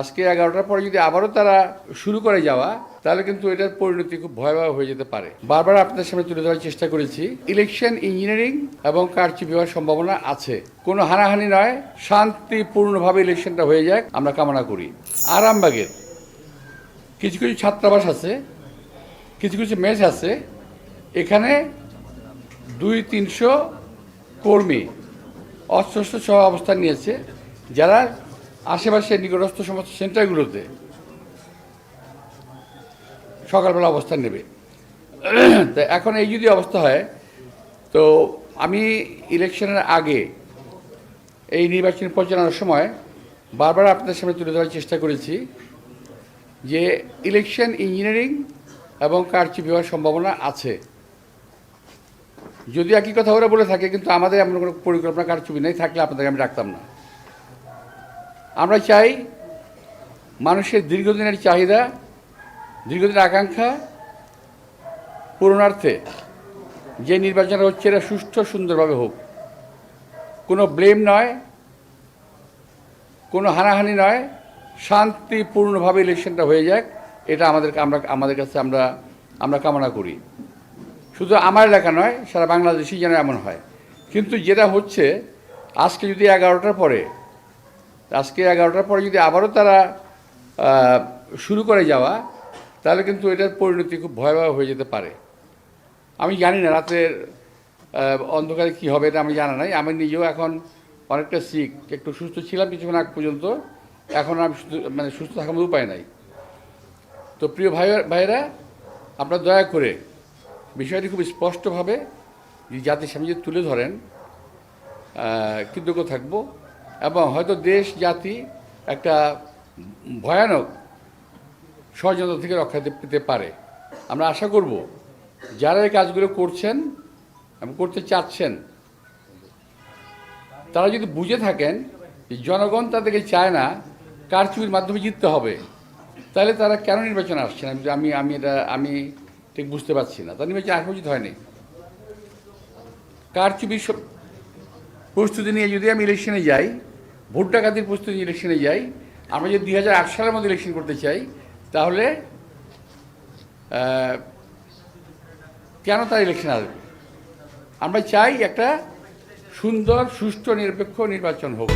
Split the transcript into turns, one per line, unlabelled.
আজকে 11টার পরে যদি আবারও তারা শুরু করে যাওয়া, তাহলে কিন্তু এটার পরিণতি খুব ভয়াবহ হয়ে যেতে পারে। বারবার আপনাদের সামনে তুলে ধরার চেষ্টা করেছি, ইলেকশন ইঞ্জিনিয়ারিং এবং কারচুপি হওয়ার সম্ভাবনা আছে। কোনো হানাহানি নয়, শান্তিপূর্ণভাবে ইলেকশনটা হয়ে যাক আমরা কামনা করি। আরামবাগের কিছু কিছু ছাত্রাবাস আছে, কিছু কিছু মেস আছে, এখানে 200-300 কর্মী অস্ত্র সহ অবস্থান নিয়েছে, যারা আশেপাশের নিকটস্থ সমস্ত সেন্টারগুলোতে সকালবেলা অবস্থান নেবে। তো এখন এই যদি অবস্থা হয়, তো আমি ইলেকশনের আগে এই নির্বাচন পরিচালনার সময় বারবার আপনাদের সামনে তুলে ধরার চেষ্টা করেছি যে ইলেকশন ইঞ্জিনিয়ারিং এবং কারচুপি হওয়ার সম্ভাবনা আছে। যদি একই কথা ওরা বলে থাকে, কিন্তু আমাদের এমন কোনো পরিকল্পনা কারচুপি নেই, থাকলে আপনাদেরকে আমি রাখতাম না। আমরা চাই মানুষের দীর্ঘদিনের চাহিদা, দীর্ঘদিনের আকাঙ্ক্ষা পূরণার্থে যে নির্বাচন হচ্ছে এটা সুষ্ঠু সুন্দরভাবে হোক। কোনো ব্লেম নয়, কোনো হানাহানি নয়, শান্তিপূর্ণভাবে ইলেকশনটা হয়ে যাক, এটা আমাদের কাছে আমরা কামনা করি। শুধু আমার এলাকা নয়, সারা বাংলাদেশই যেন এমন হয়। কিন্তু যেটা হচ্ছে, আজকে 11টার পরে যদি আবারও তারা শুরু করে যাওয়া, তাহলে কিন্তু এটার পরিণতি খুব ভয়াবহ হয়ে যেতে পারে। আমি জানি না রাতের অন্ধকারে কী হবে, এটা আমি জানা নাই। আমি নিজেও এখন অনেকটা সিক, একটু সুস্থ ছিলাম কিছুক্ষণ আগ পর্যন্ত, এখন আমি সুস্থ থাকার উপায় নাই। তো প্রিয় ভাইয়েরা, আপনারা দয়া করে বিষয়টি খুব স্পষ্টভাবে জাতির সামনে যদি তুলে ধরেন, কৃতজ্ঞ থাকব। এবং হয়তো দেশ জাতি একটা ভয়ানক ষড়যন্ত্র থেকে রক্ষা পেতে পারে। আমরা আশা করব যারা এই কাজগুলো করছেন এবং করতে চাচ্ছেন, তারা যদি বুঝে থাকেন যে জনগণ তাদেরকে চায় না, কারচুপির মাধ্যমে জিততে হবে, তাহলে তারা কেন নির্বাচনে আসছেন আমি ঠিক বুঝতে পারছি না। তার নির্বাচন আসা উচিত হয়নি। কারচুপির প্রস্তুতি নিয়ে যদি আমি ইলেকশনে যাই, ভোট ডাকাতির প্রস্তুতি ইলেকশনে যাই, আমরা যদি 2008 সালের মধ্যে ইলেকশন করতে চাই, তাহলে কেন তার ইলেকশন আসবে? আমরা চাই একটা সুন্দর, সুষ্ঠু, নিরপেক্ষ নির্বাচন হোক।